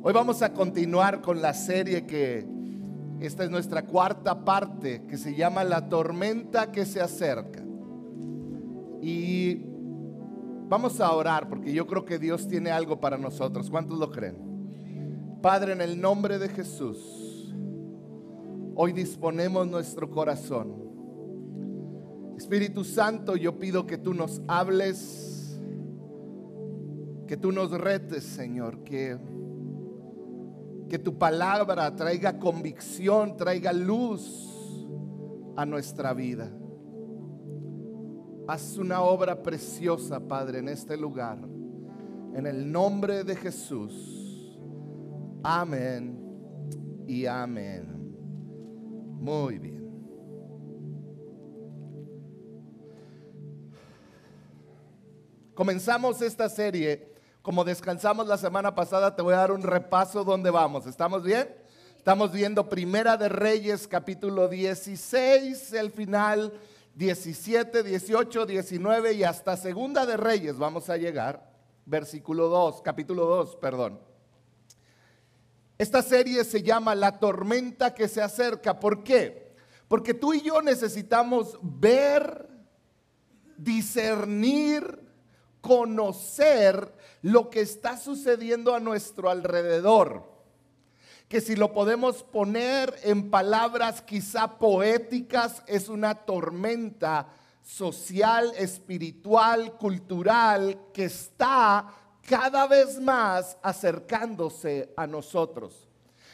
Hoy vamos a continuar con la serie que esta es nuestra cuarta parte, que se llama La tormenta que se acerca. Y vamos a orar porque yo creo que Dios tiene algo para nosotros. ¿Cuántos lo creen? Padre, en el nombre de Jesús, hoy disponemos nuestro corazón. Espíritu Santo, yo pido que tú nos hables, que tú nos retes, Señor, que tu palabra traiga convicción, traiga luz a nuestra vida. Haz una obra preciosa, Padre, en este lugar, en el nombre de Jesús. Amén y amén. Muy bien. Comenzamos esta serie. Como descansamos la semana pasada, te voy a dar un repaso donde vamos. ¿Estamos bien? Estamos viendo Primera de Reyes, capítulo 16, el final 17, 18, 19 y hasta Segunda de Reyes vamos a llegar, capítulo 2, perdón. Esta serie se llama La tormenta que se acerca. ¿Por qué? Porque tú y yo necesitamos ver, discernir, conocer lo que está sucediendo a nuestro alrededor, que si lo podemos poner en palabras quizá poéticas, es una tormenta social, espiritual, cultural, que está cada vez más acercándose a nosotros.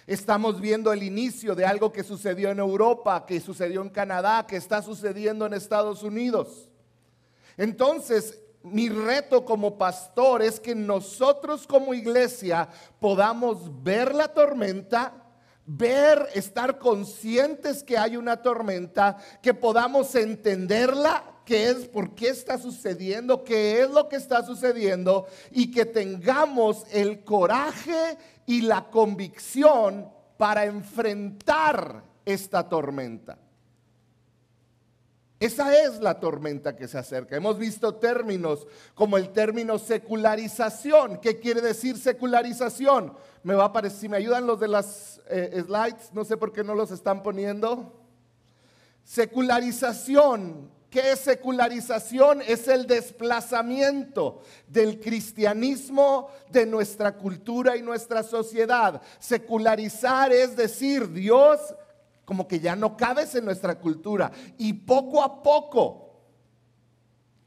Estamos viendo el inicio de algo que sucedió en Europa, que sucedió en Canadá, que está sucediendo en Estados Unidos. Entonces, mi reto como pastor es que nosotros como iglesia podamos ver la tormenta, estar conscientes que hay una tormenta, que podamos entenderla, por qué está sucediendo, qué es lo que está sucediendo, y que tengamos el coraje y la convicción para enfrentar esta tormenta. Esa es la tormenta que se acerca. Hemos visto términos como el término secularización. ¿Qué quiere decir secularización? Me va a aparecer, si me ayudan los de las slides, no sé por qué no los están poniendo. Secularización. ¿Qué es secularización? Es el desplazamiento del cristianismo de nuestra cultura y nuestra sociedad. Secularizar es decir, Dios como que ya no cabes en nuestra cultura, y poco a poco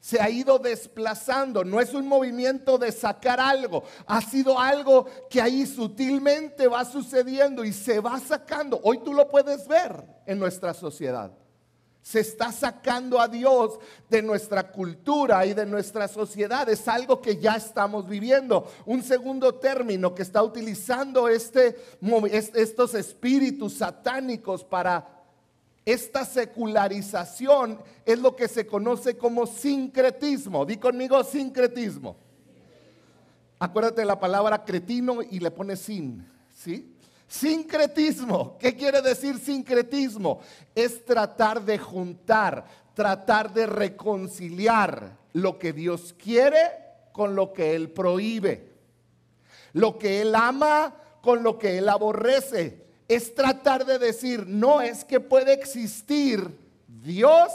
se ha ido desplazando. No es un movimiento de sacar algo, ha sido algo que ahí sutilmente va sucediendo y se va sacando. Hoy tú lo puedes ver en nuestra sociedad. Se está sacando a Dios de nuestra cultura y de nuestra sociedad. Es algo que ya estamos viviendo. Un segundo término que está utilizando estos espíritus satánicos para esta secularización es lo que se conoce como sincretismo. Di conmigo, sincretismo. Acuérdate de la palabra cretino y le pones sin, ¿sí? Sincretismo. ¿Qué quiere decir sincretismo? Es tratar de juntar, tratar de reconciliar lo que Dios quiere con lo que Él prohíbe, lo que Él ama con lo que Él aborrece. Es tratar de decir, no, es que puede existir Dios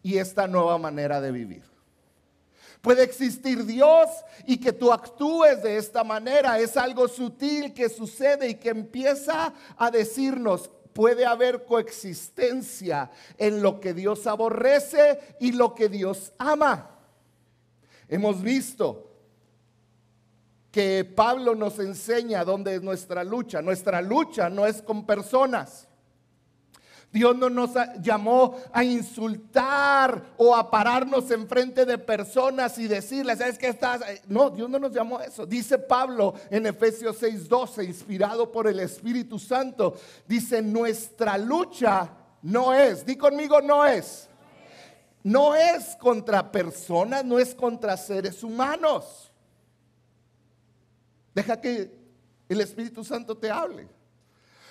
y esta nueva manera de vivir. Puede existir Dios y que tú actúes de esta manera. Es algo sutil que sucede y que empieza a decirnos, puede haber coexistencia en lo que Dios aborrece y lo que Dios ama. Hemos visto que Pablo nos enseña dónde es nuestra lucha. Nuestra lucha no es con personas. Dios no nos llamó a insultar o a pararnos enfrente de personas y decirles, ¿sabes qué estás? No, Dios no nos llamó a eso. Dice Pablo en Efesios 6:12, inspirado por el Espíritu Santo, dice, nuestra lucha no es, di conmigo, no es contra personas, no es contra seres humanos. Deja que el Espíritu Santo te hable.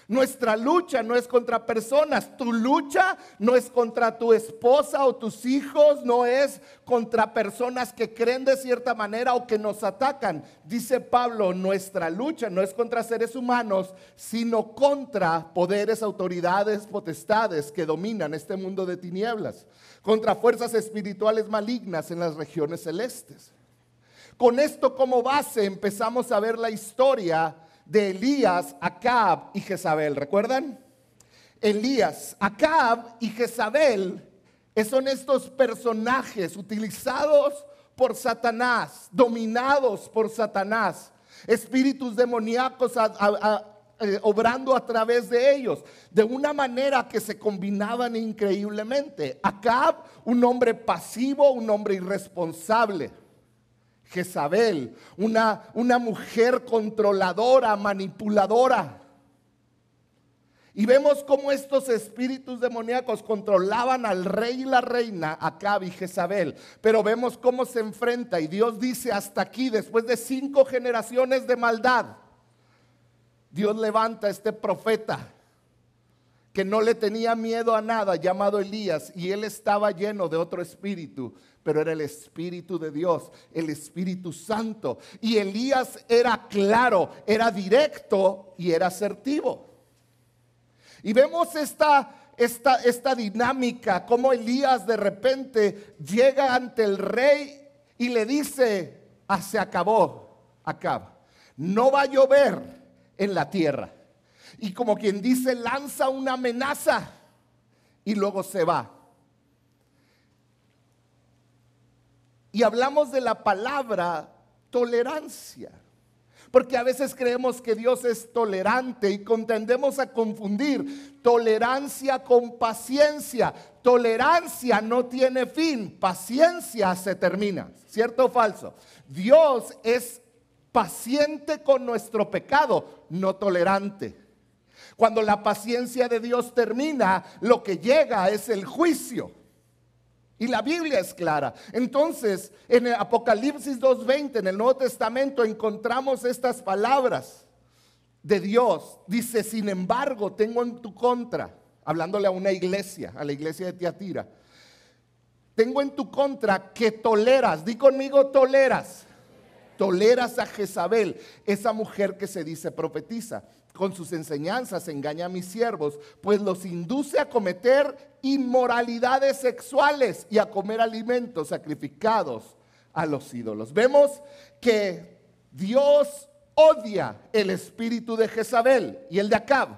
Nuestra lucha no es contra personas. Tu lucha no es contra tu esposa o tus hijos, no es contra personas que creen de cierta manera o que nos atacan. Dice Pablo, nuestra lucha no es contra seres humanos, sino contra poderes, autoridades, potestades que dominan este mundo de tinieblas, contra fuerzas espirituales malignas en las regiones celestes. Con esto como base empezamos a ver la historia de Elías, Acab y Jezabel. ¿Recuerdan? Elías, Acab y Jezabel son estos personajes utilizados por Satanás, dominados por Satanás, espíritus demoníacos obrando a través de ellos, de una manera que se combinaban increíblemente. Acab, un hombre pasivo, un hombre irresponsable. Jezabel, una mujer controladora, manipuladora. Y vemos cómo estos espíritus demoníacos controlaban al rey y la reina, Acab y Jezabel. Pero vemos cómo se enfrenta y Dios dice hasta aquí, después de 5 generaciones de maldad, Dios levanta a este profeta que no le tenía miedo a nada, llamado Elías, y él estaba lleno de otro espíritu, pero era el Espíritu de Dios, el Espíritu Santo. Y Elías era claro, era directo y era asertivo. Y vemos esta dinámica, como Elías de repente llega ante el rey y le dice, se acabó, Acab, no va a llover en la tierra. Y como quien dice, lanza una amenaza y luego se va. Y hablamos de la palabra tolerancia, porque a veces creemos que Dios es tolerante y tendemos a confundir tolerancia con paciencia. Tolerancia no tiene fin, paciencia se termina. ¿Cierto o falso? Dios es paciente con nuestro pecado, no tolerante. Cuando la paciencia de Dios termina, lo que llega es el juicio. Y la Biblia es clara. Entonces, en el Apocalipsis 2:20, en el Nuevo Testamento, encontramos estas palabras de Dios. Dice, sin embargo, tengo en tu contra, hablándole a una iglesia, a la iglesia de Tiatira, tengo en tu contra que toleras, di conmigo toleras a Jezabel, esa mujer que se dice profetiza. Con sus enseñanzas engaña a mis siervos, pues los induce a cometer inmoralidades sexuales y a comer alimentos sacrificados a los ídolos. Vemos que Dios odia el espíritu de Jezabel y el de Acab.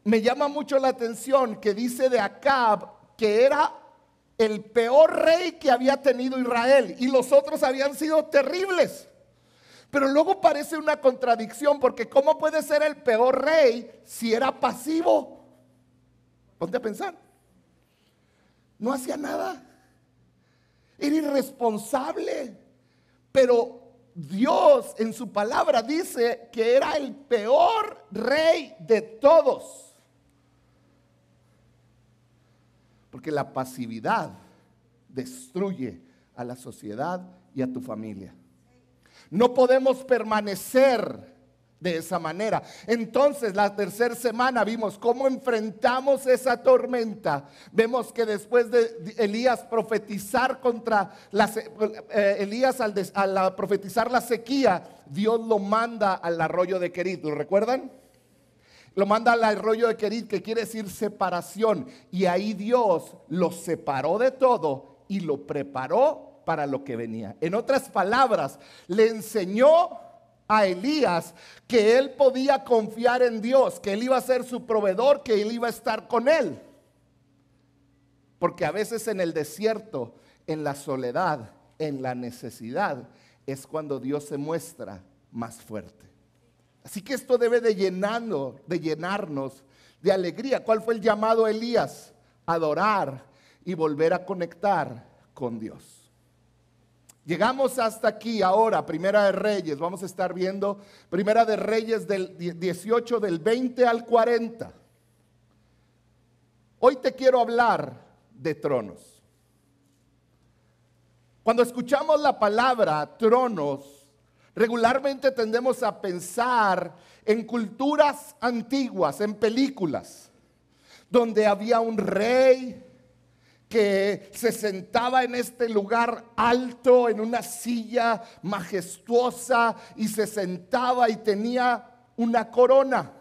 Me llama mucho la atención que dice de Acab que era el peor rey que había tenido Israel y los otros habían sido terribles. Pero luego parece una contradicción, porque ¿cómo puede ser el peor rey si era pasivo? Ponte a pensar. No hacía nada. Era irresponsable. Pero Dios en su palabra dice que era el peor rey de todos. Porque la pasividad destruye a la sociedad y a tu familia. No podemos permanecer de esa manera. Entonces, la tercera semana vimos cómo enfrentamos esa tormenta. Vemos que después de Elías profetizar contra Elías al profetizar la sequía, Dios lo manda al arroyo de Querit. ¿Lo recuerdan? Lo manda al arroyo de Querit, que quiere decir separación. Y ahí Dios lo separó de todo y lo preparó para lo que venía. En otras palabras, le enseñó a Elías que él podía confiar en Dios, que él iba a ser su proveedor, que él iba a estar con él. Porque a veces en el desierto, en la soledad, en la necesidad, es cuando Dios se muestra más fuerte. Así que esto debe de llenarnos de alegría. ¿Cuál fue el llamado a Elías? Adorar y volver a conectar con Dios. Llegamos hasta aquí ahora, Primera de Reyes. Vamos a estar viendo Primera de Reyes del 18, del 20 al 40. Hoy te quiero hablar de tronos. Cuando escuchamos la palabra tronos, Regularmente tendemos a pensar en culturas antiguas, en películas, donde había un rey que se sentaba en este lugar alto, en una silla majestuosa, y se sentaba y tenía una corona.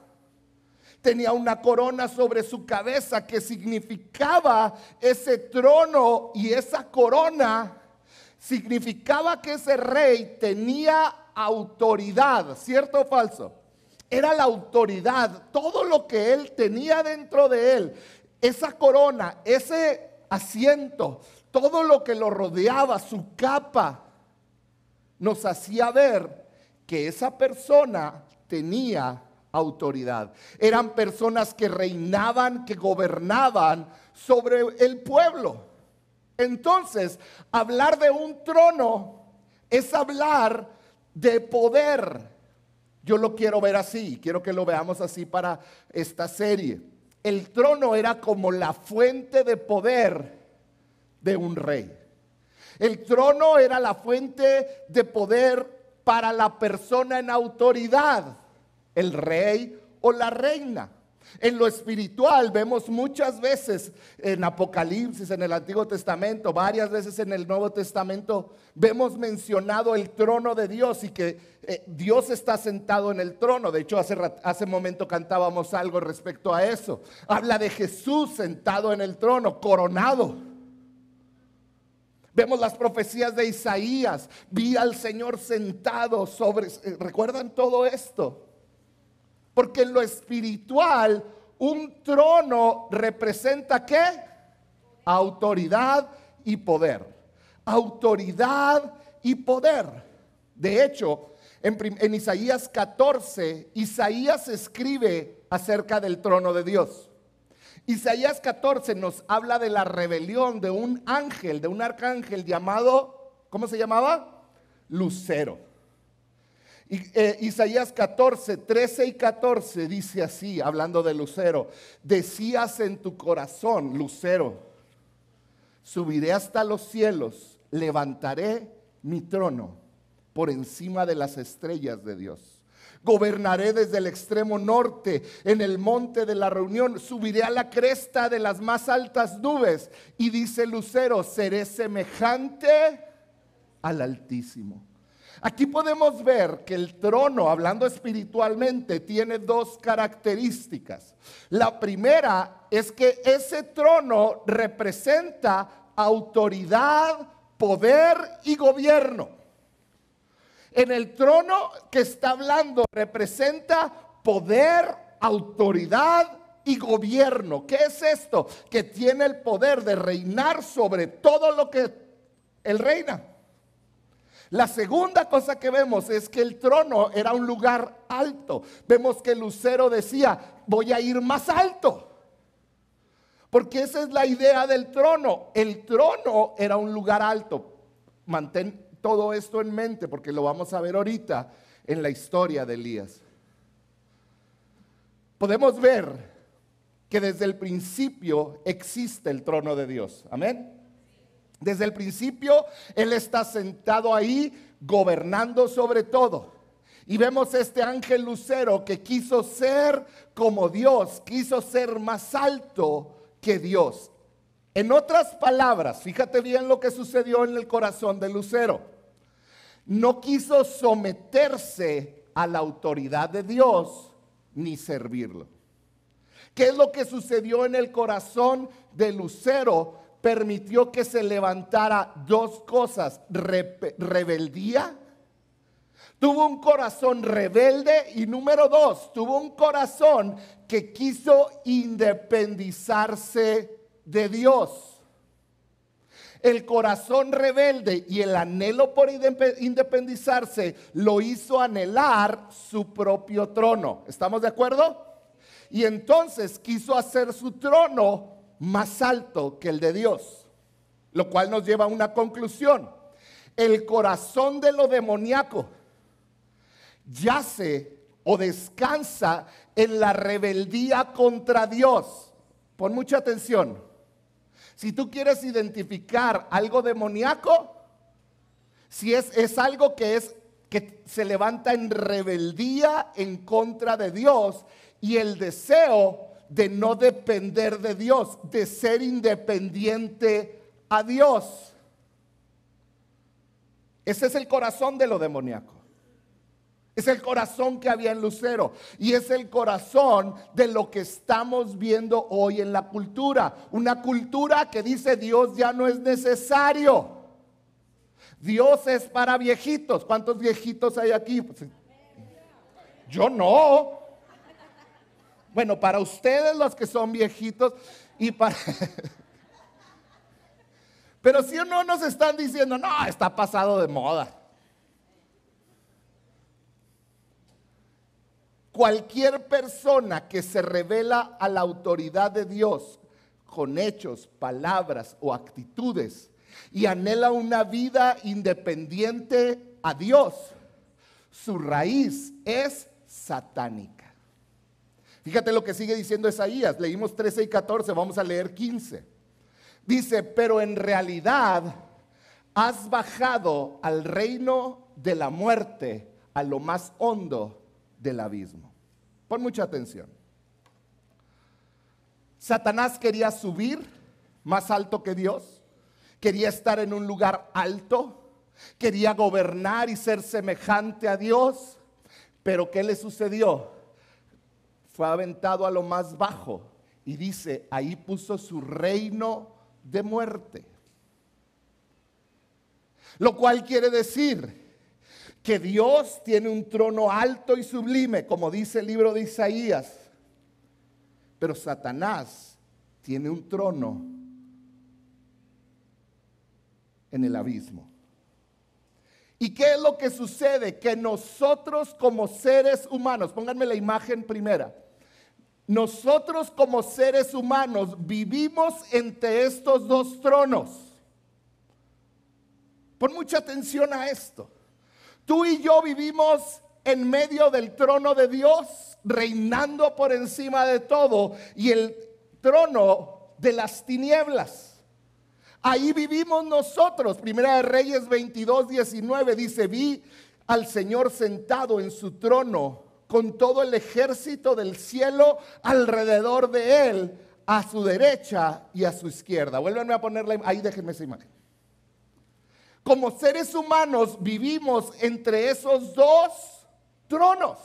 Tenía una corona sobre su cabeza que significaba ese trono, y esa corona significaba que ese rey tenía autoridad, ¿cierto o falso? Era la autoridad, todo lo que él tenía dentro de él, esa corona, ese asiento, todo lo que lo rodeaba, su capa, nos hacía ver que esa persona tenía autoridad. Eran personas que reinaban, que gobernaban sobre el pueblo. Entonces, hablar de un trono es hablar de poder. Yo lo quiero ver así, quiero que lo veamos así para esta serie. El trono era como la fuente de poder de un rey. El trono era la fuente de poder para la persona en autoridad, el rey o la reina. En lo espiritual vemos muchas veces en Apocalipsis, en el Antiguo Testamento, varias veces en el Nuevo Testamento, vemos mencionado el trono de Dios y que Dios está sentado en el trono. De hecho, hace momento cantábamos algo respecto a eso. Habla de Jesús sentado en el trono, coronado. Vemos las profecías de Isaías, vi al Señor sentado sobre, ¿recuerdan todo esto? Porque en lo espiritual, un trono representa ¿qué? Autoridad y poder. Autoridad y poder. De hecho, en Isaías 14, Isaías escribe acerca del trono de Dios. Isaías 14 nos habla de la rebelión de un ángel, de un arcángel llamado, ¿cómo se llamaba? Lucero. Isaías 14, 13 y 14 dice así, hablando de Lucero: decías en tu corazón, Lucero, subiré hasta los cielos, levantaré mi trono por encima de las estrellas de Dios. Gobernaré desde el extremo norte, en el monte de la reunión, subiré a la cresta de las más altas nubes. Y dice Lucero, seré semejante al Altísimo. Aquí podemos ver que el trono, hablando espiritualmente, tiene dos características. La primera es que ese trono representa autoridad, poder y gobierno. En el trono que está hablando representa poder, autoridad y gobierno. ¿Qué es esto? Que tiene el poder de reinar sobre todo lo que él reina. La segunda cosa que vemos es que el trono era un lugar alto. Vemos que Lucero decía, voy a ir más alto. Porque esa es la idea del trono. El trono era un lugar alto. Mantén todo esto en mente porque lo vamos a ver ahorita en la historia de Elías. Podemos ver que desde el principio existe el trono de Dios. Amén. Desde el principio Él está sentado ahí gobernando sobre todo. Y vemos este ángel Lucero que quiso ser como Dios, quiso ser más alto que Dios. En otras palabras, fíjate bien lo que sucedió en el corazón de Lucero. No quiso someterse a la autoridad de Dios ni servirlo. ¿Qué es lo que sucedió en el corazón de Lucero? Permitió que se levantara dos cosas: rebeldía. Tuvo un corazón rebelde y número dos, tuvo un corazón que quiso independizarse de Dios. El corazón rebelde y el anhelo por independizarse lo hizo anhelar su propio trono. ¿Estamos de acuerdo? Y entonces quiso hacer su trono más alto que el de Dios, lo cual nos lleva a una conclusión. El corazón de lo demoníaco yace o descansa en la rebeldía contra Dios. Pon mucha atención. Si tú quieres identificar algo demoníaco, si es algo que es que se levanta en rebeldía en contra de Dios y el deseo de no depender de Dios, de ser independiente a Dios. Ese es el corazón de lo demoníaco. Es el corazón que había en Lucero y es el corazón de lo que estamos viendo hoy en la cultura. Una cultura que dice Dios ya no es necesario. Dios es para viejitos. ¿Cuántos viejitos hay aquí? Yo no. Bueno, para ustedes los que son viejitos y para... Pero si o no nos están diciendo, no, está pasado de moda. Cualquier persona que se revela a la autoridad de Dios con hechos, palabras o actitudes y anhela una vida independiente a Dios, su raíz es satánica. Fíjate lo que sigue diciendo Isaías. Leímos 13 y 14, vamos a leer 15. Dice, pero en realidad has bajado al reino de la muerte, a lo más hondo del abismo. Pon mucha atención. Satanás quería subir más alto que Dios, quería estar en un lugar alto, quería gobernar y ser semejante a Dios, pero ¿qué le sucedió? Fue aventado a lo más bajo y dice, ahí puso su reino de muerte. Lo cual quiere decir que Dios tiene un trono alto y sublime, como dice el libro de Isaías, pero Satanás tiene un trono en el abismo. ¿Y qué es lo que sucede? Que nosotros como seres humanos, pónganme la imagen primera, nosotros como seres humanos vivimos entre estos dos tronos. Pon mucha atención a esto. Tú y yo vivimos en medio del trono de Dios, reinando por encima de todo, y el trono de las tinieblas. Ahí vivimos nosotros. Primera de Reyes 22:19 dice, vi al Señor sentado en su trono con todo el ejército del cielo alrededor de él, a su derecha y a su izquierda. Vuélvanme a ponerla ahí, déjenme esa imagen. Como seres humanos vivimos entre esos dos tronos.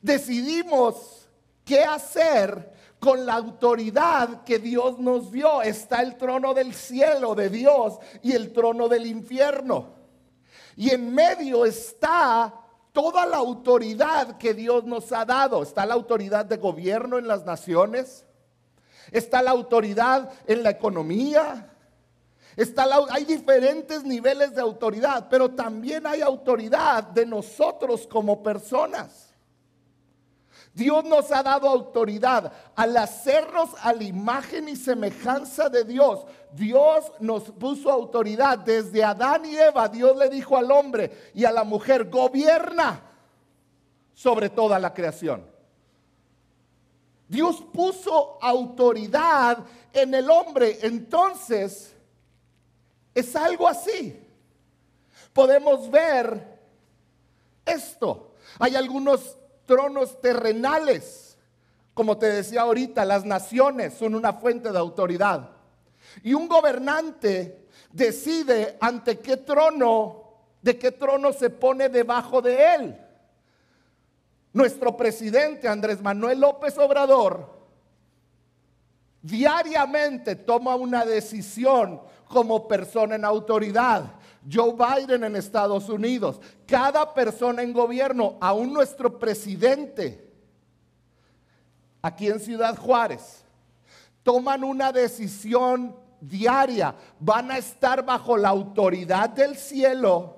Decidimos qué hacer con la autoridad que Dios nos dio. Está el trono del cielo de Dios y el trono del infierno. Y en medio está toda la autoridad que Dios nos ha dado. Está la autoridad de gobierno en las naciones. Está la autoridad en la economía. Hay diferentes niveles de autoridad, pero también hay autoridad de nosotros como personas. Dios nos ha dado autoridad al hacernos a la imagen y semejanza de Dios. Dios nos puso autoridad. Desde Adán y Eva, Dios le dijo al hombre y a la mujer, gobierna sobre toda la creación. Dios puso autoridad en el hombre. Entonces, es algo así. Podemos ver esto. Hay algunos tronos terrenales. Como te decía ahorita, las naciones son una fuente de autoridad. Y un gobernante decide ante qué trono, de qué trono se pone debajo de él. Nuestro presidente Andrés Manuel López Obrador diariamente toma una decisión como persona en autoridad. Joe Biden en Estados Unidos, cada persona en gobierno, aún nuestro presidente aquí en Ciudad Juárez, toman una decisión diaria. Van a estar bajo la autoridad del cielo,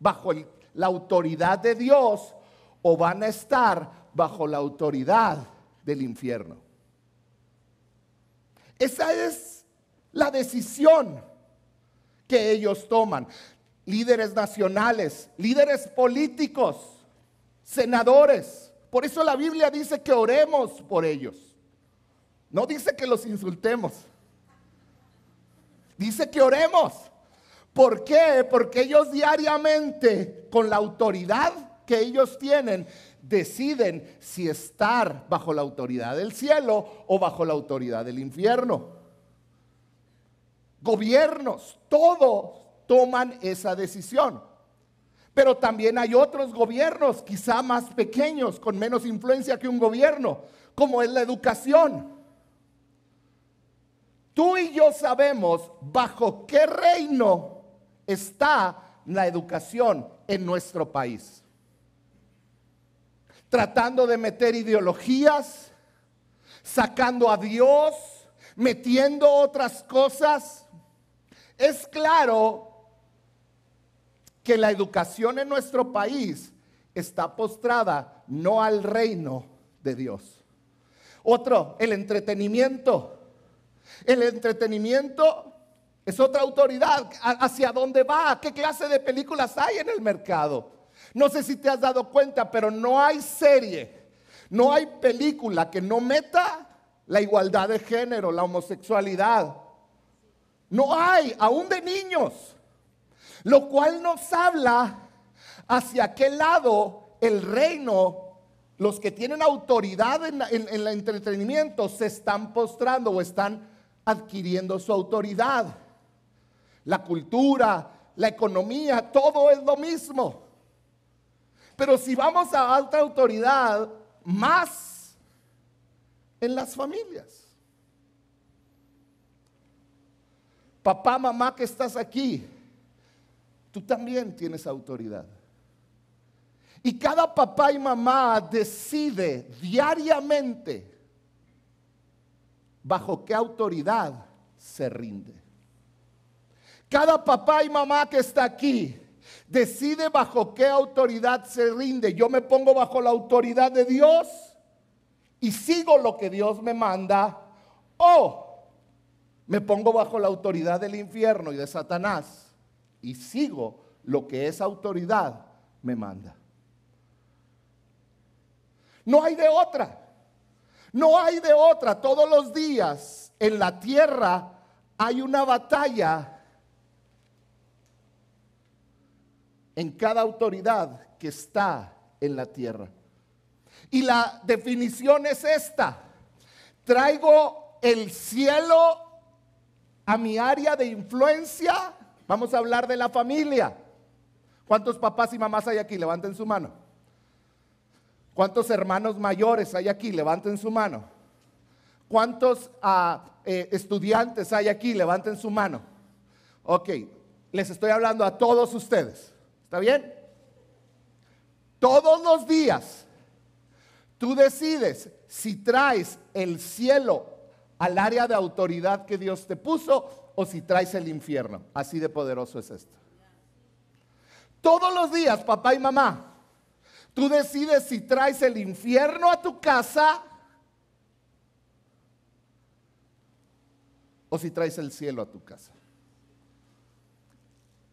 bajo la autoridad de Dios, o van a estar bajo la autoridad del infierno. Esa es la decisión que ellos toman. Líderes nacionales, líderes políticos, senadores. Por eso la Biblia dice que oremos por ellos. No dice que los insultemos. Dice que oremos. ¿Por qué? Porque ellos diariamente, con la autoridad que ellos tienen, deciden si estar bajo la autoridad del cielo o bajo la autoridad del infierno. Gobiernos, todos toman esa decisión. Pero también hay otros gobiernos, quizá más pequeños, con menos influencia que un gobierno, como es la educación. Tú y yo sabemos bajo qué reino está la educación en nuestro país. Tratando de meter ideologías, sacando a Dios, metiendo otras cosas. Es claro que la educación en nuestro país está postrada no al reino de Dios. Otro, el entretenimiento. El entretenimiento es otra autoridad. ¿Hacia dónde va? ¿Qué clase de películas hay en el mercado? No sé si te has dado cuenta, pero no hay serie, no hay película que no meta la igualdad de género, la homosexualidad. No hay, aún de niños. Lo cual nos habla hacia qué lado el reino, los que tienen autoridad en el entretenimiento, se están postrando o están adquiriendo su autoridad. La cultura, la economía, todo es lo mismo. Pero si vamos a alta autoridad, más en las familias. Papá, mamá que estás aquí, tú también tienes autoridad. Y cada papá y mamá decide diariamente bajo qué autoridad se rinde. Cada papá y mamá que está aquí decide bajo qué autoridad se rinde. Yo me pongo bajo la autoridad de Dios y sigo lo que Dios me manda, o me pongo bajo la autoridad del infierno y de Satanás y sigo lo que esa autoridad me manda. No hay de otra. No hay de otra. Todos los días en la tierra hay una batalla en cada autoridad que está en la tierra. Y la definición es esta: traigo el cielo a mi área de influencia. Vamos a hablar de la familia. ¿Cuántos papás y mamás hay aquí? Levanten su mano. ¿Cuántos hermanos mayores hay aquí? Levanten su mano. ¿Cuántos estudiantes hay aquí? Levanten su mano. Ok, les estoy hablando a todos ustedes. ¿Está bien? Todos los días tú decides si traes el cielo al área de autoridad que Dios te puso o si traes el infierno. Así de poderoso es esto. Todos los días, papá y mamá, tú decides si traes el infierno a tu casa o si traes el cielo a tu casa.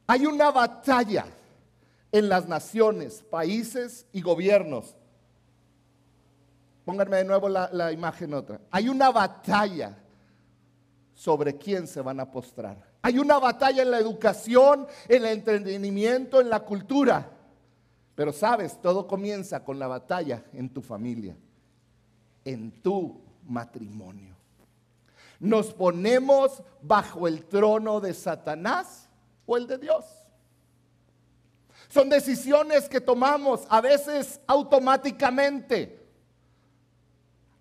Hay una batalla en las naciones, países y gobiernos. Pónganme de nuevo la imagen otra. Hay una batalla sobre quién se van a postrar. Hay una batalla en la educación, en el entretenimiento, en la cultura. Pero sabes, todo comienza con la batalla en tu familia, en tu matrimonio. ¿Nos ponemos bajo el trono de Satanás o el de Dios? Son decisiones que tomamos a veces automáticamente,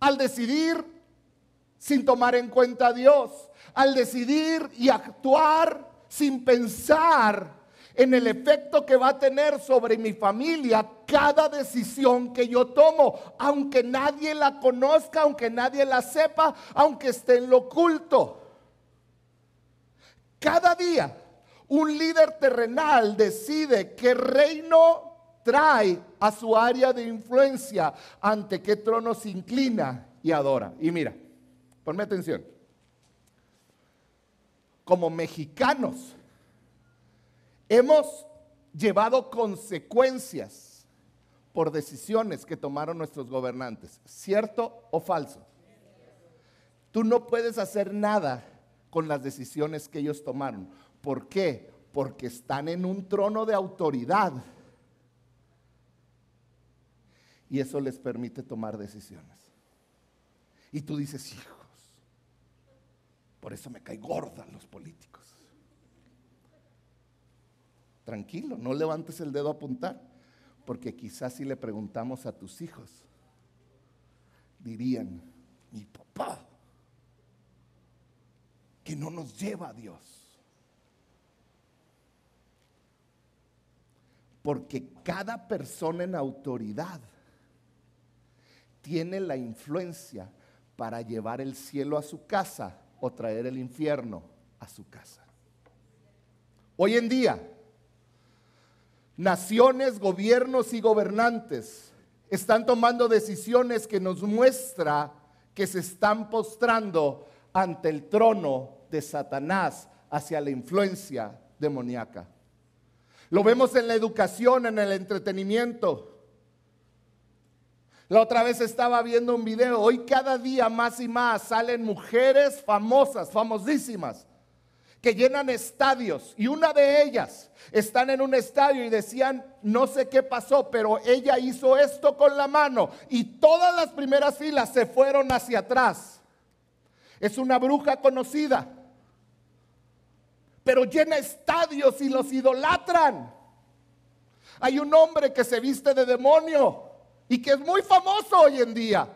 al decidir sin tomar en cuenta a Dios, al decidir y actuar sin pensar en el efecto que va a tener sobre mi familia cada decisión que yo tomo, aunque nadie la conozca, aunque nadie la sepa, aunque esté en lo oculto. Cada día un líder terrenal decide qué reino trae a su área de influencia, ante qué trono se inclina y adora. Y mira, ponme atención. Como mexicanos, hemos llevado consecuencias por decisiones que tomaron nuestros gobernantes. ¿Cierto o falso? Tú no puedes hacer nada con las decisiones que ellos tomaron. ¿Por qué? Porque están en un trono de autoridad. Y eso les permite tomar decisiones. Y tú dices, hijos, por eso me caen gordas los políticos. Tranquilo, no levantes el dedo a apuntar, porque quizás si le preguntamos a tus hijos, dirían, mi papá, que no nos lleva a Dios. Porque cada persona en autoridad tiene la influencia para llevar el cielo a su casa o traer el infierno a su casa. Hoy en día, naciones, gobiernos y gobernantes están tomando decisiones que nos muestra que se están postrando ante el trono de Satanás hacia la influencia demoníaca. Lo vemos en la educación, en el entretenimiento. La otra vez estaba viendo un video. Hoy cada día más y más salen mujeres famosas, famosísimas, que llenan estadios. Y una de ellas están en un estadio y decían, no sé qué pasó, pero ella hizo esto con la mano. Y todas las primeras filas se fueron hacia atrás. Es una bruja conocida, pero llena estadios y los idolatran. Hay un hombre que se viste de demonio y que es muy famoso hoy en día.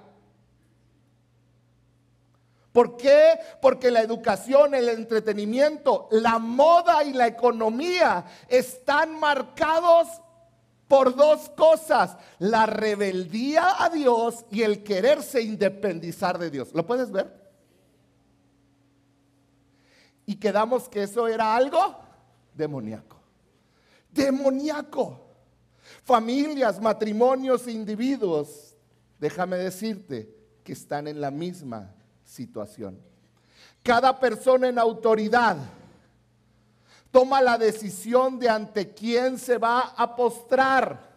¿Por qué? Porque la educación, el entretenimiento, la moda y la economía están marcados por dos cosas: la rebeldía a Dios y el quererse independizar de Dios. ¿Lo puedes ver? Y quedamos que eso era algo demoníaco. Demoníaco. Familias, matrimonios, individuos, déjame decirte que están en la misma situación. Cada persona en autoridad toma la decisión de ante quién se va a postrar.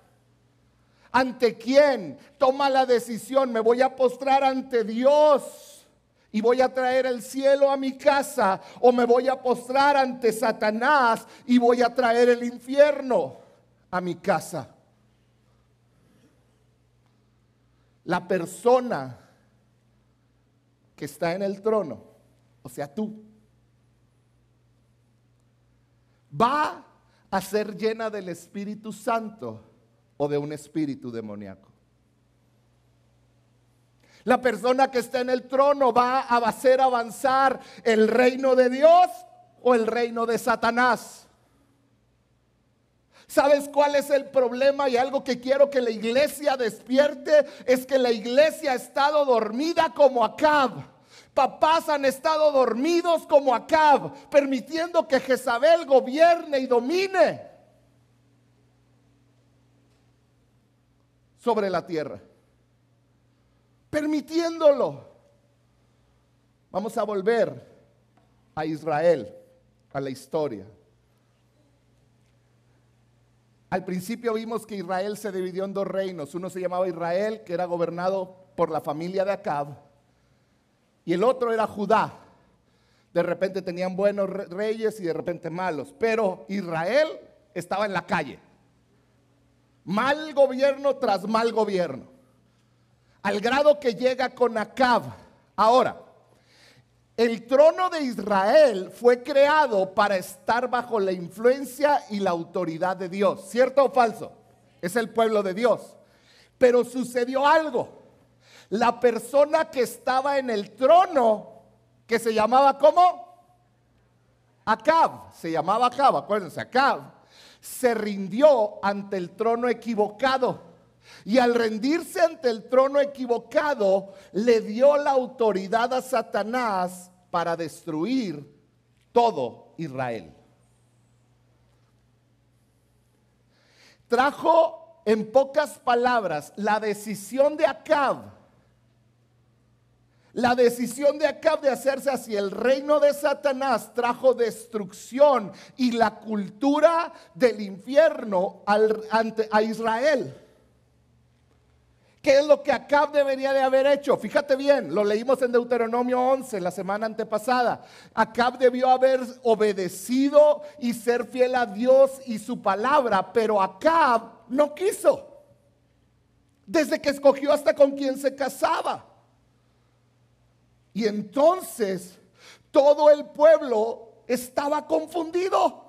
¿Ante quién? Toma la decisión, me voy a postrar ante Dios y voy a traer el cielo a mi casa, o me voy a postrar ante Satanás y voy a traer el infierno a mi casa. La persona que está en el trono, o sea tú, va a ser llena del Espíritu Santo o de un espíritu demoníaco. La persona que está en el trono va a hacer avanzar el reino de Dios o el reino de Satanás. ¿Sabes cuál es el problema? Y algo que quiero que la iglesia despierte es que la iglesia ha estado dormida como Acab. Papás han estado dormidos como Acab, permitiendo que Jezabel gobierne y domine sobre la tierra. Permitiéndolo. Vamos a volver a Israel, a la historia. Al principio vimos que Israel se dividió en dos reinos. Uno se llamaba Israel, que era gobernado por la familia de Acab, y el otro era Judá. De repente tenían buenos reyes y de repente malos, pero Israel estaba en la calle. Mal gobierno tras mal gobierno, al grado que llega con Acab. Ahora, el trono de Israel fue creado para estar bajo la influencia y la autoridad de Dios. ¿Cierto o falso? Es el pueblo de Dios. Pero sucedió algo. La persona que estaba en el trono, que se llamaba ¿cómo? Acab. Se llamaba Acab, acuérdense, Acab. Se rindió ante el trono equivocado. Y al rendirse ante el trono equivocado, le dio la autoridad a Satanás para destruir todo Israel. Trajo, en pocas palabras, la decisión de Acab. La decisión de Acab de hacerse hacia el reino de Satanás trajo destrucción y la cultura del infierno a Israel. ¿Qué es lo que Acab debería de haber hecho? Fíjate bien, lo leímos en Deuteronomio 11 la semana antepasada. Acab debió haber obedecido y ser fiel a Dios y su palabra, pero Acab no quiso. Desde que escogió hasta con quien se casaba. Y entonces todo el pueblo estaba confundido.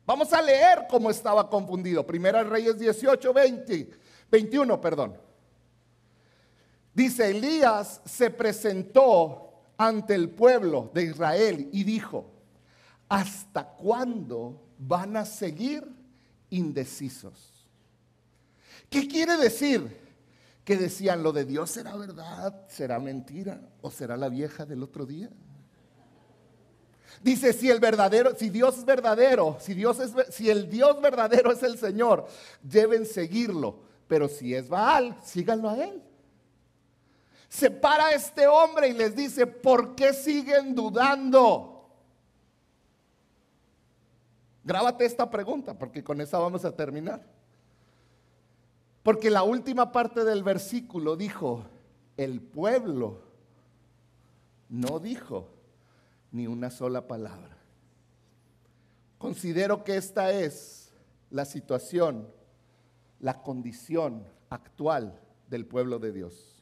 Vamos a leer cómo estaba confundido. Primera Reyes 21, perdón. Dice, Elías se presentó ante el pueblo de Israel y dijo, ¿hasta cuándo van a seguir indecisos? ¿Qué quiere decir? Que decían, lo de Dios será verdad, será mentira o será la vieja del otro día. Dice, si el Dios es verdadero, si el Dios verdadero es el Señor, deben seguirlo. Pero si es Baal, síganlo a él. Se para este hombre y les dice, ¿por qué siguen dudando? Grábate esta pregunta, porque con esa vamos a terminar. Porque la última parte del versículo dijo, el pueblo no dijo ni una sola palabra. Considero que esta es la situación, la condición actual del pueblo de Dios.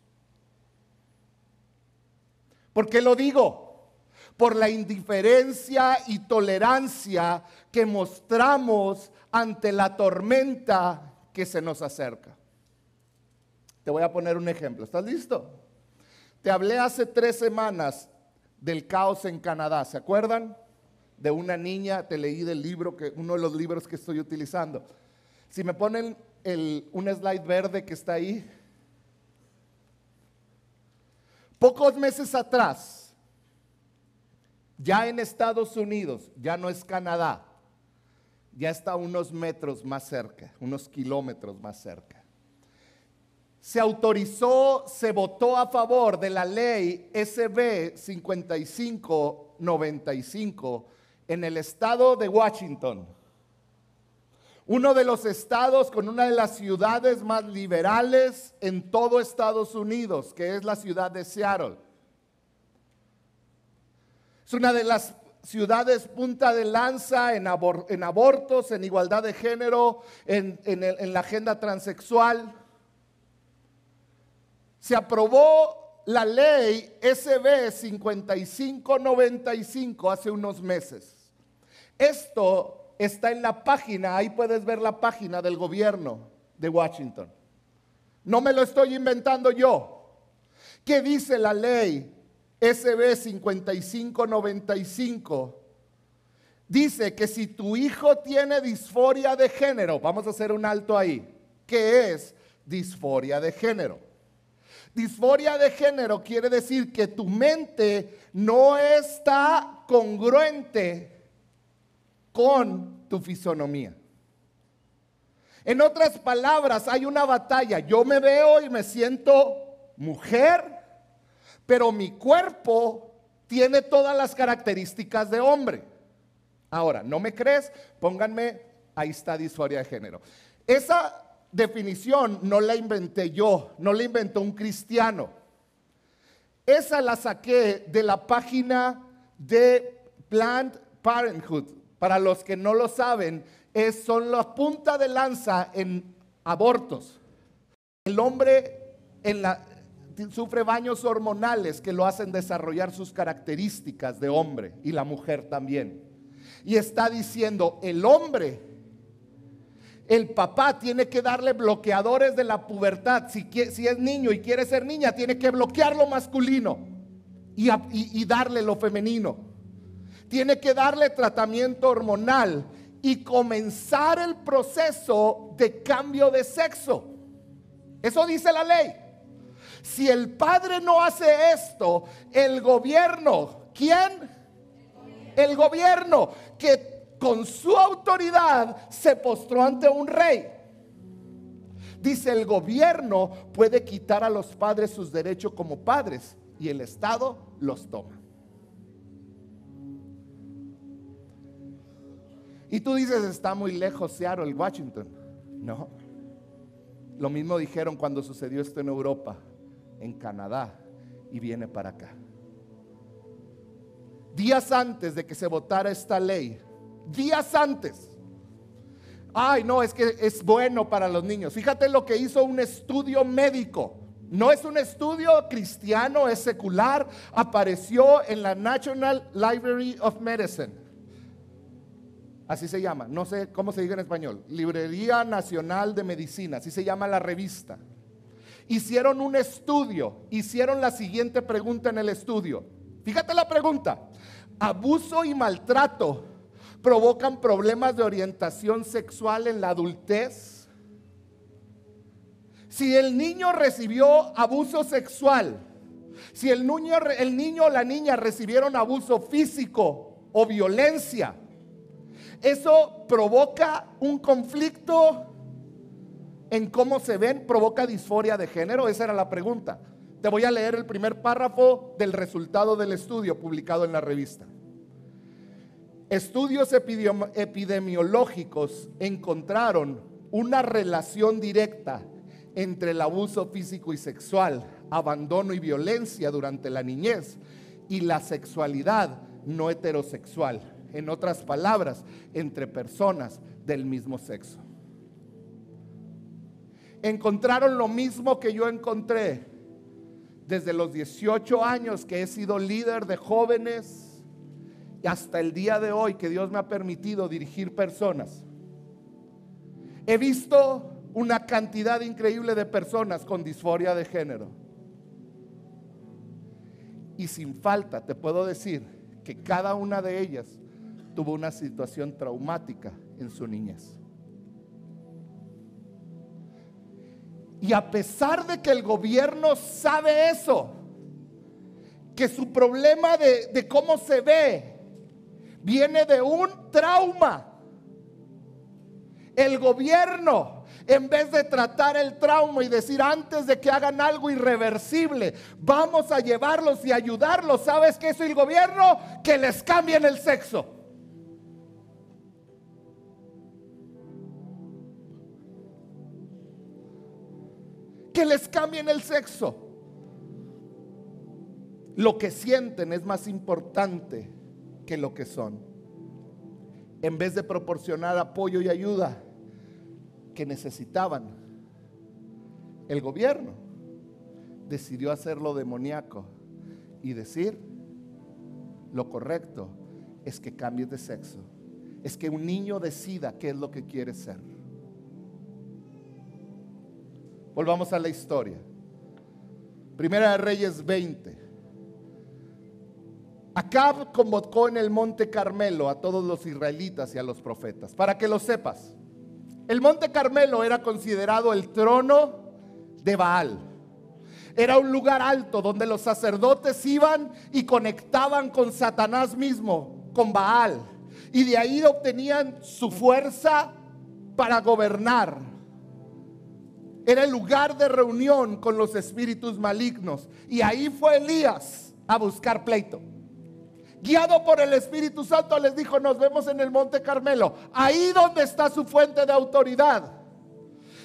¿Por qué lo digo? Por la indiferencia y tolerancia que mostramos ante la tormenta que se nos acerca. Te voy a poner un ejemplo. ¿Estás listo? Te hablé hace 3 semanas del caos en Canadá. ¿Se acuerdan? De una niña, te leí del libro, uno de los libros que estoy utilizando. Si me ponen un slide verde que está ahí. Pocos meses atrás, ya en Estados Unidos, ya no es Canadá, ya está unos metros más cerca, unos kilómetros más cerca. Se autorizó, se votó a favor de la ley SB 5595 en el estado de Washington. Uno de los estados con una de las ciudades más liberales en todo Estados Unidos, que es la ciudad de Seattle. Es una de las ciudades punta de lanza en abortos, en igualdad de género, en la agenda transexual. Se aprobó la ley SB 5595 hace unos meses. Esto está en la página, ahí puedes ver la página del gobierno de Washington. No me lo estoy inventando yo. ¿Qué dice la ley SB 5595? Dice que si tu hijo tiene disforia de género, vamos a hacer un alto ahí. ¿Qué es disforia de género? Disforia de género quiere decir que tu mente no está congruente con tu fisonomía. En otras palabras, hay una batalla. Yo me veo y me siento mujer, pero mi cuerpo tiene todas las características de hombre. Ahora, ¿no me crees? Pónganme, ahí está disforia de género. Esa definición no la inventé yo, no la inventó un cristiano. Esa la saqué de la página de Planned Parenthood. Para los que no lo saben, son la punta de lanza en abortos. El hombre sufre baños hormonales que lo hacen desarrollar sus características de hombre, y la mujer también. Y está diciendo, el papá tiene que darle bloqueadores de la pubertad. Si es niño y quiere ser niña, tiene que bloquear lo masculino y darle lo femenino. Tiene que darle tratamiento hormonal y comenzar el proceso de cambio de sexo. Eso dice la ley. Si el padre no hace esto, el gobierno, ¿quién? El gobierno, que con su autoridad se postró ante un rey. Dice, el gobierno puede quitar a los padres sus derechos como padres y el Estado los toma. Y tú dices, está muy lejos Seattle, Washington. No, Lo mismo dijeron cuando sucedió esto en Europa, en Canadá, y viene para acá. Días antes de que se votara esta ley, días antes. Ay, no, es que es bueno para los niños. Fíjate lo que hizo un estudio médico. No es un estudio cristiano, es secular. Apareció en la National Library of Medicine. Así se llama, no sé cómo se dice en español. Librería Nacional de Medicina, así se llama la revista. Hicieron un estudio, hicieron la siguiente pregunta en el estudio. Fíjate la pregunta: ¿abuso y maltrato provocan problemas de orientación sexual en la adultez? Si el niño recibió abuso sexual, si el niño o la niña recibieron abuso físico o violencia, ¿eso provoca un conflicto en cómo se ven? ¿Provoca disforia de género? Esa era la pregunta. Te voy a leer el primer párrafo del resultado del estudio publicado en la revista. Estudios epidemiológicos encontraron una relación directa entre el abuso físico y sexual, abandono y violencia durante la niñez y la sexualidad no heterosexual. En otras palabras, entre personas del mismo sexo. Encontraron lo mismo que yo encontré desde los 18 años que he sido líder de jóvenes y hasta el día de hoy que Dios me ha permitido dirigir personas. He visto una cantidad increíble de personas con disforia de género. Y sin falta te puedo decir que cada una de ellas tuvo una situación traumática en su niñez. Y a pesar de que el gobierno sabe eso, que su problema de cómo se ve viene de un trauma, el gobierno, en vez de tratar el trauma y decir antes de que hagan algo irreversible, vamos a llevarlos y ayudarlos, ¿sabes qué hizo el gobierno? Que les cambien el sexo. Que les cambien el sexo. Lo que sienten es más importante que lo que son. En vez de proporcionar apoyo y ayuda que necesitaban, el gobierno decidió hacerlo demoníaco y decir: lo correcto es que cambies de sexo, es que un niño decida qué es lo que quiere ser. Volvamos a la historia. Primera de Reyes 20. Acab convocó en el monte Carmelo a todos los israelitas y a los profetas. Para que lo sepas, el monte Carmelo era considerado el trono de Baal. Era un lugar alto donde los sacerdotes iban y conectaban con Satanás mismo, con Baal. Y de ahí obtenían su fuerza para gobernar. Era el lugar de reunión con los espíritus malignos. Y ahí fue Elías a buscar pleito. Guiado por el Espíritu Santo les dijo: nos vemos en el monte Carmelo, ahí donde está su fuente de autoridad.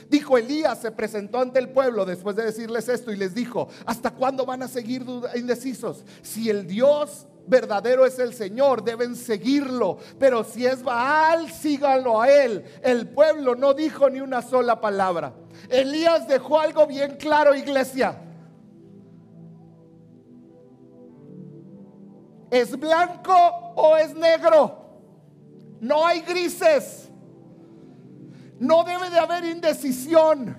Dijo Elías, se presentó ante el pueblo después de decirles esto y les dijo: ¿hasta cuándo van a seguir indecisos? Si el Dios verdadero es el Señor, deben seguirlo, pero si es Baal, síganlo a él. El pueblo no dijo ni una sola palabra. Elías dejó algo bien claro, iglesia: ¿es blanco o es negro? No hay grises. No debe de haber indecisión.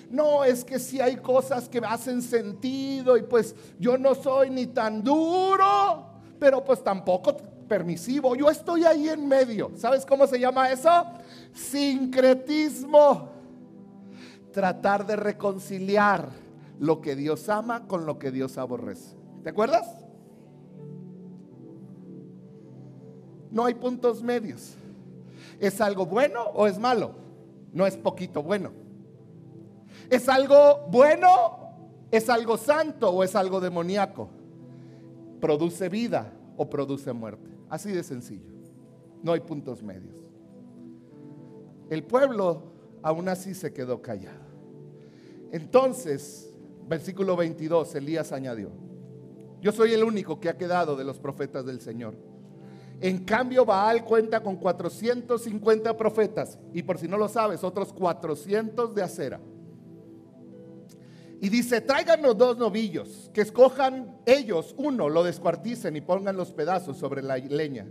No, es que si hay cosas que me hacen sentido y pues yo no soy ni tan duro, pero pues tampoco permisivo. Yo estoy ahí en medio. ¿Sabes cómo se llama eso? Sincretismo. Tratar de reconciliar lo que Dios ama con lo que Dios aborrece. ¿Te acuerdas? No hay puntos medios. ¿Es algo bueno o es malo? No es poquito bueno. ¿Es algo bueno? ¿Es algo santo o es algo demoníaco? ¿Produce vida o produce muerte? Así de sencillo. No hay puntos medios. El pueblo aún así se quedó callado. Entonces, versículo 22, Elías añadió: yo soy el único que ha quedado de los profetas del Señor. En cambio, Baal cuenta con 450 profetas, y por si no lo sabes, otros 400 de Acera. Y dice: tráiganos 2 novillos, que escojan ellos uno, lo descuarticen y pongan los pedazos sobre la leña,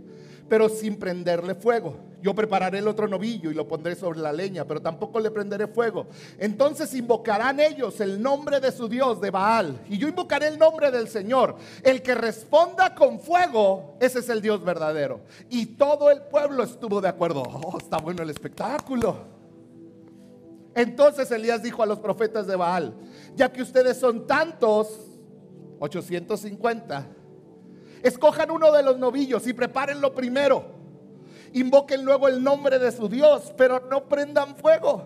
pero sin prenderle fuego. Yo prepararé el otro novillo y lo pondré sobre la leña, pero tampoco le prenderé fuego. Entonces invocarán ellos el nombre de su Dios, de Baal, y yo invocaré el nombre del Señor. El que responda con fuego, ese es el Dios verdadero. Y todo el pueblo estuvo de acuerdo. Oh, está bueno el espectáculo. Entonces Elías dijo a los profetas de Baal: ya que ustedes son tantos, 850, escojan uno de los novillos y prepárenlo primero. Invoquen luego el nombre de su Dios, pero no prendan fuego.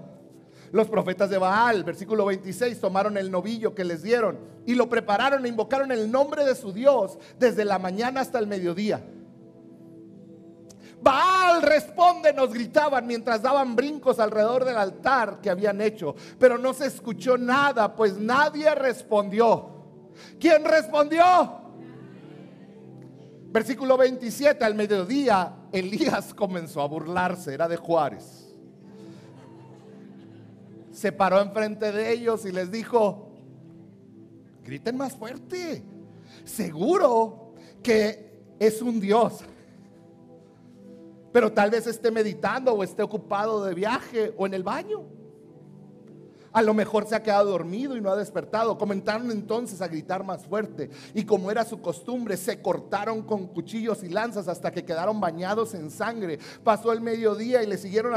Los profetas de Baal, versículo 26, tomaron el novillo que les dieron y lo prepararon e invocaron el nombre de su Dios desde la mañana hasta el mediodía. Baal, responde, nos gritaban mientras daban brincos alrededor del altar que habían hecho, pero no se escuchó nada, pues nadie respondió. ¿Quién respondió? Versículo 27, al mediodía Elías comenzó a burlarse, era de Juárez. Se paró enfrente de ellos y les dijo: griten más fuerte, seguro que es un Dios, pero tal vez esté meditando o esté ocupado de viaje o en el baño. A lo mejor se ha quedado dormido y no ha despertado. Comenzaron entonces a gritar más fuerte, y como era su costumbre, se cortaron con cuchillos y lanzas hasta que quedaron bañados en sangre. Pasó el mediodía y le siguieron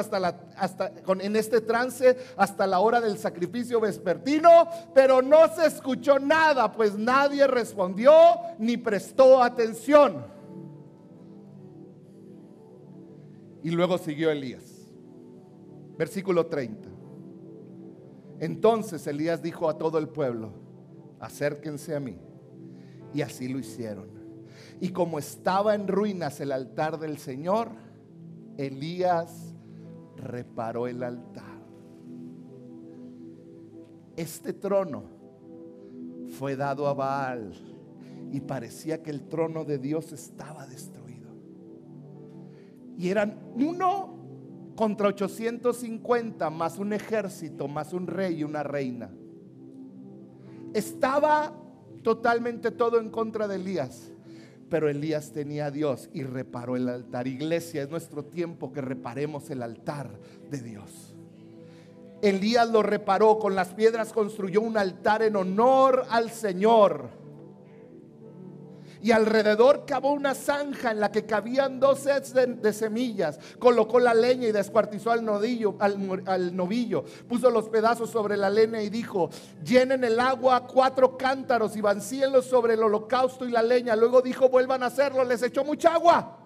en este trance hasta la hora del sacrificio vespertino, pero no se escuchó nada, pues nadie respondió ni prestó atención. Y luego siguió Elías. Versículo 30. Entonces Elías dijo a todo el pueblo: acérquense a mí. Y así lo hicieron. Y como estaba en ruinas el altar del Señor, Elías reparó el altar. Este trono fue dado a Baal y parecía que el trono de Dios estaba destruido. Y eran 1 contra 850, más un ejército, más un rey y una reina. Estaba totalmente todo en contra de Elías, pero Elías tenía a Dios y reparó el altar. Iglesia, es nuestro tiempo que reparemos el altar de Dios. Elías lo reparó, con las piedras construyó un altar en honor al Señor. Y alrededor cavó una zanja en la que cabían 2 sets de semillas. Colocó la leña y descuartizó al novillo. Puso los pedazos sobre la leña y dijo: llenen el agua a 4 cántaros y vacíenlos sobre el holocausto y la leña. Luego dijo: vuelvan a hacerlo. Les echó mucha agua.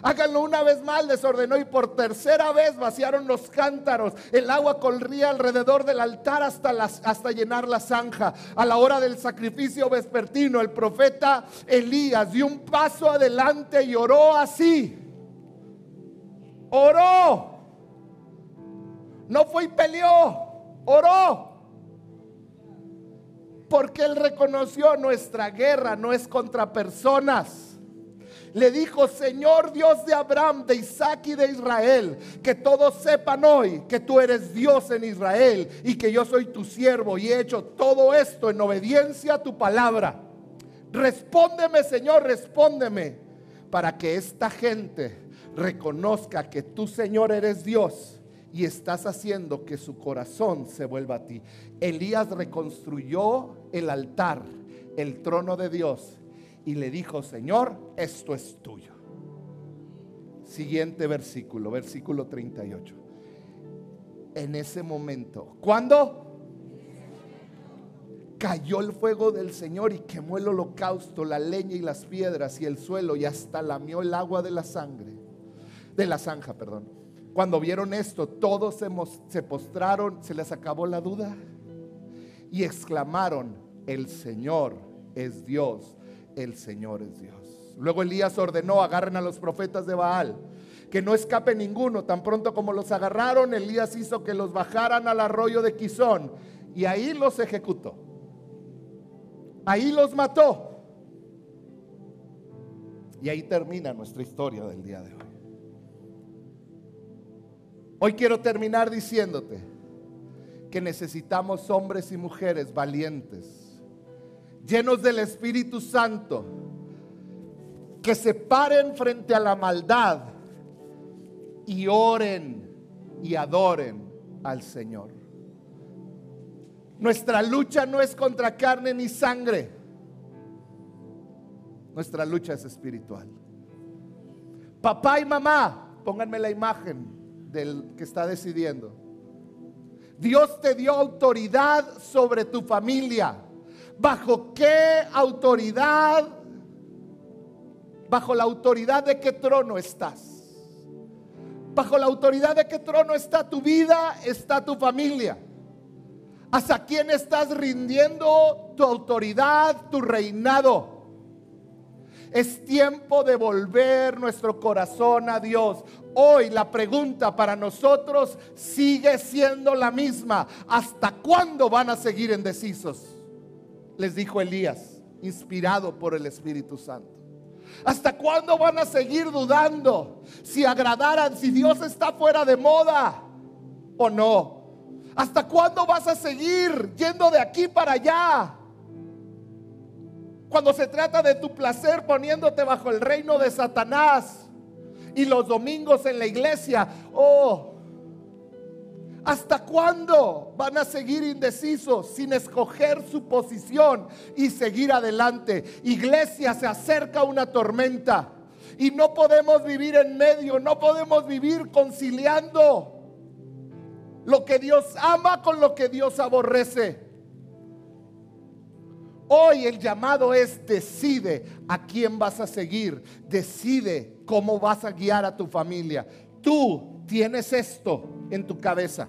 Háganlo una vez más, les ordenó, y por tercera vez vaciaron los cántaros. El agua corría alrededor del altar hasta llenar la zanja. A la hora del sacrificio vespertino, el profeta Elías dio un paso adelante y oró así. Oró. No fue y peleó, oró. Porque él reconoció: nuestra guerra no es contra personas. Le dijo: Señor Dios de Abraham, de Isaac y de Israel, que todos sepan hoy que tú eres Dios en Israel y que yo soy tu siervo y he hecho todo esto en obediencia a tu palabra. Respóndeme, Señor, respóndeme, para que esta gente reconozca que tú, Señor, eres Dios y estás haciendo que su corazón se vuelva a ti. Elías reconstruyó el altar, el trono de Dios, y le dijo: Señor, esto es tuyo. Siguiente versículo, versículo 38. En ese momento, ¿cuándo? Cayó el fuego del Señor y quemó el holocausto, la leña y las piedras y el suelo, y hasta lamió el agua de la zanja. Cuando vieron esto, todos se postraron, se les acabó la duda y exclamaron: el Señor es Dios. El Señor es Dios. Luego Elías ordenó: agarren a los profetas de Baal, que no escape ninguno. Tan pronto como los agarraron, Elías hizo que los bajaran al arroyo de Quizón y ahí los ejecutó. Ahí los mató. Y ahí termina nuestra historia del día de hoy. Hoy quiero terminar diciéndote que necesitamos hombres y mujeres valientes, llenos del Espíritu Santo, que se paren frente a la maldad y oren y adoren al Señor. Nuestra lucha no es contra carne ni sangre. Nuestra lucha es espiritual. Papá y mamá, pónganme la imagen del que está decidiendo. Dios te dio autoridad sobre tu familia. ¿Bajo qué autoridad? ¿Bajo la autoridad de qué trono estás? ¿Bajo la autoridad de qué trono está tu vida? Está tu familia. ¿Hacia quién estás rindiendo tu autoridad, tu reinado? Es tiempo de volver nuestro corazón a Dios. Hoy la pregunta para nosotros sigue siendo la misma. ¿Hasta cuándo van a seguir indecisos? Les dijo Elías, inspirado por el Espíritu Santo. ¿Hasta cuándo van a seguir dudando si agradaran, si Dios está fuera de moda o no? ¿Hasta cuándo vas a seguir yendo de aquí para allá? Cuando se trata de tu placer, poniéndote bajo el reino de Satanás. Y los domingos en la iglesia, ¿hasta cuándo van a seguir indecisos sin escoger su posición y seguir adelante? Iglesia, se acerca una tormenta y no podemos vivir en medio, no podemos vivir conciliando lo que Dios ama con lo que Dios aborrece. Hoy el llamado es: decide a quién vas a seguir, decide cómo vas a guiar a tu familia. Tú tienes esto en tu cabeza.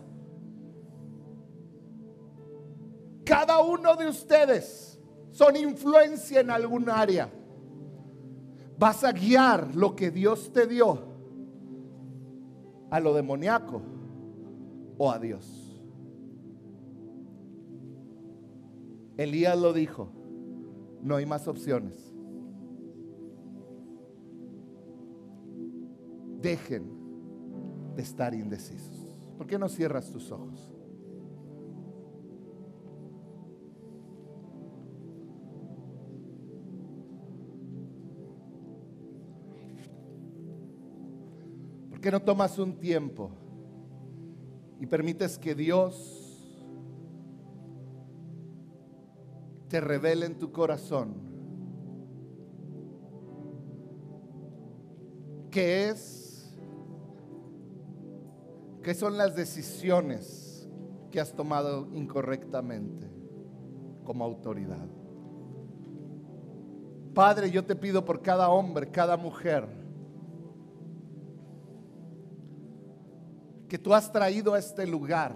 Cada uno de ustedes son influencia en algún área. ¿Vas a guiar lo que Dios te dio a lo demoníaco o a Dios? Elías lo dijo: no hay más opciones. Dejen de estar indecisos. ¿Por qué no cierras tus ojos? ¿Por qué no tomas un tiempo y permites que Dios te revele en tu corazón qué son las decisiones que has tomado incorrectamente como autoridad? Padre, yo te pido por cada hombre, cada mujer que tú has traído a este lugar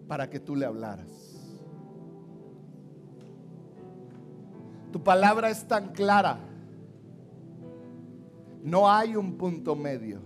para que tú le hablaras. Tu palabra es tan clara. No hay un punto medio.